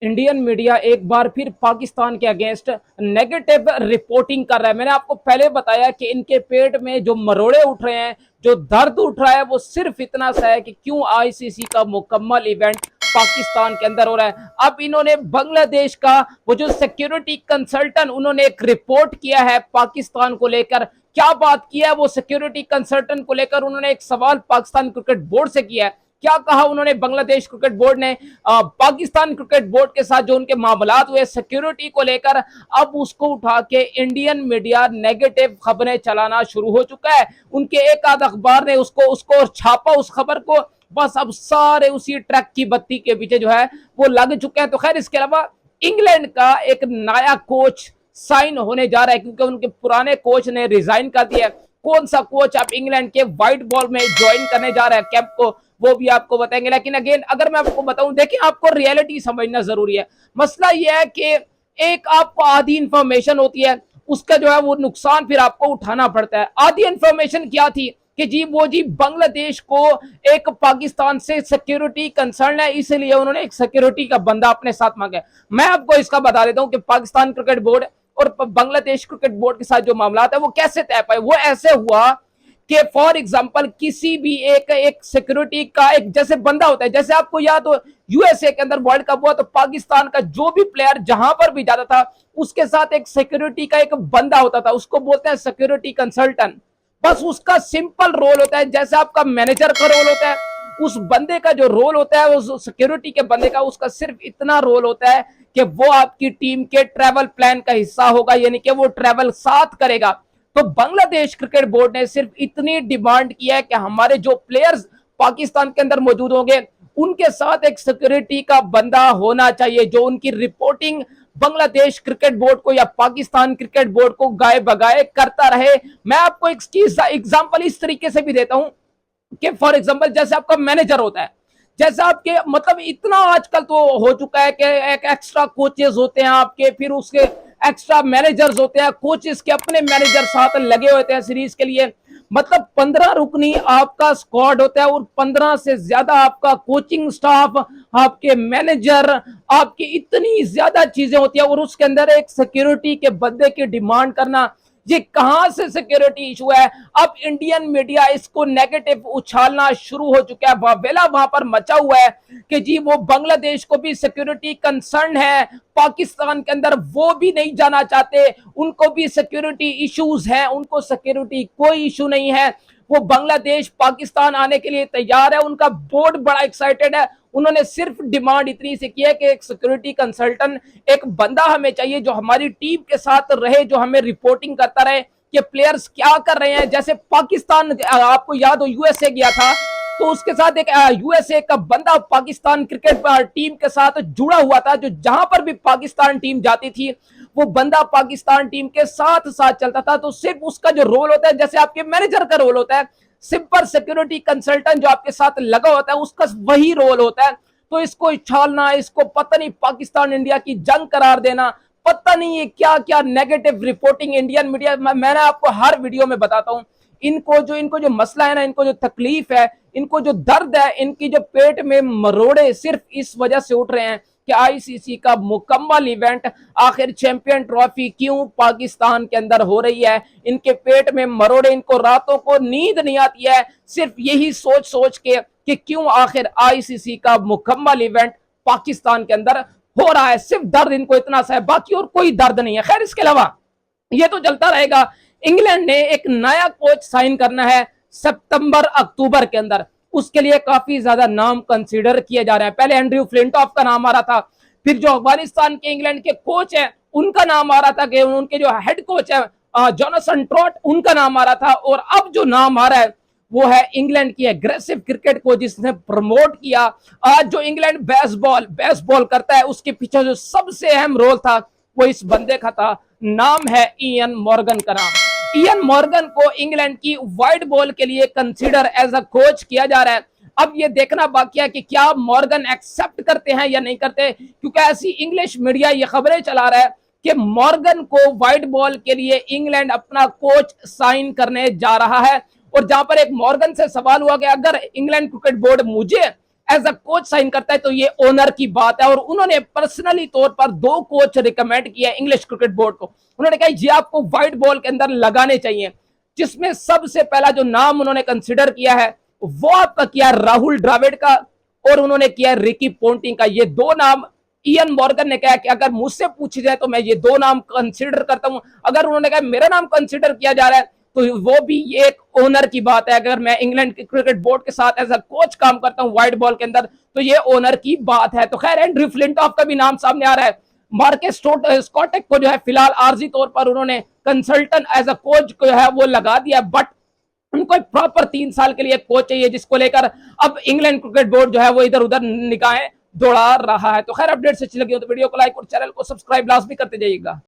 Indian media एक बार फिर पाकिस्तान के अगेंस्ट नेगेटिव रिपोर्टिंग कर रहा है। मैंने आपको पहले बताया कि इनके पेट में जो मरोड़े उठ रहे हैं, जो दर्द उठ रहा है, वो सिर्फ इतना सा है कि क्यों आईसीसी का मुकम्मल इवेंट पाकिस्तान के अंदर हो रहा है। अब इन्होंने बांग्लादेश का वो जो सिक्योरिटी कंसल्टेंट, उन्होंने एक रिपोर्ट किया है पाकिस्तान को लेकर। क्या बात किया है वो सिक्योरिटी कंसल्टेंट को लेकर? उन्होंने एक सवाल पाकिस्तान क्रिकेट बोर्ड से किया है। क्या कहा उन्होंने? बांग्लादेश क्रिकेट बोर्ड ने पाकिस्तान क्रिकेट बोर्ड के साथ जो उनके मामलात हुए सिक्योरिटी को लेकर, अब उसको उठा के इंडियन मीडिया नेगेटिव खबरें चलाना शुरू हो चुका है। उनके एक आध अखबार ने उसको उसको छापा उस खबर को। बस अब सारे उसी ट्रक की बत्ती के पीछे जो है वो लग चुके हैं। तो खैर, इसके अलावा इंग्लैंड का एक नया कोच साइन होने जा रहा है, क्योंकि उनके पुराने कोच ने रिजाइन कर दिया है। कौन सा कोच अब इंग्लैंड के व्हाइट बॉल में ज्वाइन करने जा रहा है कैंप को, वो भी आपको बताएंगे। लेकिन अगेन, अगर मैं आपको बताऊं, देखिए, आपको रियलिटी समझना जरूरी है। मसला यह है कि एक आपको आधी इंफॉर्मेशन होती है, उसका जो है वो नुकसान फिर आपको उठाना पड़ता है। आधी इंफॉर्मेशन क्या थी कि जी बांग्लादेश को एक पाकिस्तान से सिक्योरिटी कंसर्न है, इसलिए उन्होंने एक सिक्योरिटी का बंदा अपने साथ मांगा। मैं आपको इसका बता देता हूं कि पाकिस्तान क्रिकेट बोर्ड और बांग्लादेश क्रिकेट बोर्ड के साथ जो मामला है वो कैसे तय पाए। वो ऐसे हुआ कि फॉर एग्जांपल किसी भी एक सिक्योरिटी का एक जैसे बंदा होता है, जैसे आपको याद हो यूएसए के अंदर वर्ल्ड कप हुआ तो पाकिस्तान का जो भी प्लेयर जहां पर भी जाता था उसके साथ एक सिक्योरिटी का एक बंदा होता था, उसको बोलते हैं सिक्योरिटी कंसल्टेंट। बस उसका सिंपल रोल होता है, जैसे आपका मैनेजर का रोल होता है, उस बंदे का जो रोल होता है, उस सिक्योरिटी के बंदे का, उसका सिर्फ इतना रोल होता है कि वो आपकी टीम के ट्रैवल प्लान का हिस्सा होगा, यानी कि वो ट्रैवल साथ करेगा। तो बांग्लादेश क्रिकेट बोर्ड ने सिर्फ इतनी डिमांड की है कि हमारे जो प्लेयर्स पाकिस्तान के अंदर मौजूद होंगे उनके साथ एक सिक्योरिटी का बंदा होना चाहिए, जो उनकी रिपोर्टिंग बांग्लादेश क्रिकेट बोर्ड को या पाकिस्तान क्रिकेट बोर्ड को गाए बगाए करता रहे। मैं आपको एक चीज एग्जांपल इस तरीके से भी देता हूं कि फॉर एग्जांपल जैसे आपका मैनेजर होता है, जैसे आपके मतलब इतना आजकल तो हो चुका है कि एक एक्स्ट्रा कोचेस होते हैं आपके, फिर उसके एक्स्ट्रा मैनेजर्स होते हैं, कोचेस के अपने मैनेजर साथ लगे होते हैं सीरीज के लिए। मतलब 15 रुकनी आपका स्क्वाड होता है और 15 से ज्यादा आपका कोचिंग स्टाफ, आपके मैनेजर, आपकी इतनी ज्यादा चीजें होती है, और उसके अंदर एक सिक्योरिटी के बंदे की डिमांड करना, ये कहां से सिक्योरिटी इशू है? अब इंडियन मीडिया इसको नेगेटिव उछालना शुरू हो चुका है। वावेला वहां पर मचा हुआ है कि जी वो बांग्लादेश को भी सिक्योरिटी कंसर्न है, पाकिस्तान के अंदर वो भी नहीं जाना चाहते, उनको भी सिक्योरिटी इश्यूज हैं, उनको सिक्योरिटी कोई इशू नहीं है, वो बांग्लादेश पाकिस्तान आने के लिए तैयार है, उनका बोर्ड बड़ा एक्साइटेड है। उन्होंने सिर्फ डिमांड इतनी सी की है कि एक सिक्योरिटी कंसल्टेंट, एक बंदा हमें चाहिए जो हमारी टीम के साथ रहे, जो हमें रिपोर्टिंग करता रहे कि प्लेयर्स क्या कर रहे हैं। जैसे पाकिस्तान, आपको याद हो यूएसए गया था, तो उसके साथ एक यूएसए का बंदा पाकिस्तान क्रिकेट टीम के साथ जुड़ा हुआ था, जो जहां पर भी पाकिस्तान टीम जाती थी वो बंदा पाकिस्तान टीम के साथ साथ चलता था। तो सिर्फ उसका जो रोल होता है, जैसे आपके मैनेजर का रोल होता है, सिंपल सिक्योरिटी कंसल्टेंट जो आपके साथ लगा होता है उसका वही रोल होता है। तो इसको उछालना, इसको पता नहीं पाकिस्तान इंडिया की जंग करार देना, पता नहीं ये क्या क्या नेगेटिव रिपोर्टिंग इंडियन मीडिया, मैंने आपको हर वीडियो में बताता हूं। इनको जो मसला है ना, इनको जो तकलीफ है, इनको जो दर्द है, इनकी जो पेट में मरोड़े सिर्फ इस वजह से उठ रहे हैं कि आईसीसी का मुकम्मल इवेंट, आखिर चैंपियन ट्रॉफी क्यों पाकिस्तान के अंदर हो रही है। इनके पेट में मरोड़े, इनको रातों को नींद नहीं आती है सिर्फ यही सोच सोच के कि क्यों आखिर आईसीसी का मुकम्मल इवेंट पाकिस्तान के अंदर हो रहा है। सिर्फ दर्द इनको इतना सा है, बाकी और कोई दर्द नहीं है। खैर, इसके अलावा ये तो चलता रहेगा। इंग्लैंड ने एक नया कोच साइन करना है सितंबर अक्टूबर के अंदर, उसके लिए काफी ज्यादा नाम कंसीडर किए जा रहे हैं। पहले एंड्रयू फ्लिंटॉफ का नाम आ रहा था, फिर जो अफगानिस्तान के इंग्लैंड के कोच हैं उनका नाम आ रहा था, कि उनके जो हेड कोच है जॉनसन ट्रॉट, उनका नाम आ रहा था। और अब जो नाम आ रहा है वो है इंग्लैंड की एग्रेसिव क्रिकेट को जिसने प्रमोट किया। आज जो इंग्लैंड बेसबॉल करता है उसके पीछे जो सबसे अहम रोल था वो इस बंदे का था, नाम है इयन मॉर्गन का नाम। इयन मॉर्गन को इंग्लैंड की वाइड बॉल के लिए कंसीडर एज अ कोच किया जा रहा है। अब ये देखना बाकी है कि क्या मॉर्गन एक्सेप्ट करते हैं या नहीं करते, क्योंकि ऐसी इंग्लिश मीडिया ये खबरें चला रहा है कि मॉर्गन को वाइड बॉल के लिए इंग्लैंड अपना कोच साइन करने जा रहा है। और जहां पर एक मॉर्गन से सवाल हुआ कि अगर इंग्लैंड क्रिकेट बोर्ड मुझे एज अ कोच साइन करता है तो ये ओनर की बात है। और उन्होंने पर्सनली तौर पर 2 कोच रिकमेंड किया इंग्लिश क्रिकेट बोर्ड को। उन्होंने कहा ये आपको व्हाइट बॉल के अंदर लगाने चाहिए, जिसमें सबसे पहला जो नाम उन्होंने कंसिडर किया है वो आपका किया राहुल द्रविड़ का, और उन्होंने किया रिकी पोंटिंग का। ये 2 नाम इयन मॉर्गन ने कहा कि अगर मुझसे पूछी जाए तो मैं ये 2 नाम कंसिडर करता हूं। अगर उन्होंने कहा मेरा नाम कंसिडर किया जा रहा है तो वो भी एक ओनर की बात है। अगर मैं इंग्लैंड क्रिकेट बोर्ड के साथ एज अ कोच काम करता हूं व्हाइट बॉल के अंदर तो ये ओनर की बात है। तो खैर एंड्रयू फ्लिंटॉफ का भी नाम सामने आ रहा है। मार्केस स्कॉटेक को जो है फिलहाल आर्जी तौर पर उन्होंने कंसल्टेंट एज अ कोच को है वो लगा दिया, बट उनको एक प्रॉपर 3 साल के लिए कोच चाहिए, जिसको लेकर अब इंग्लैंड क्रिकेट बोर्ड जो है वो इधर उधर निगाहें दौड़ा रहा है। तो खैर अपडेट से अच्छी लगी हो तो वीडियो को लाइक और चैनल को सब्सक्राइब लाजमी करते जाइएगा।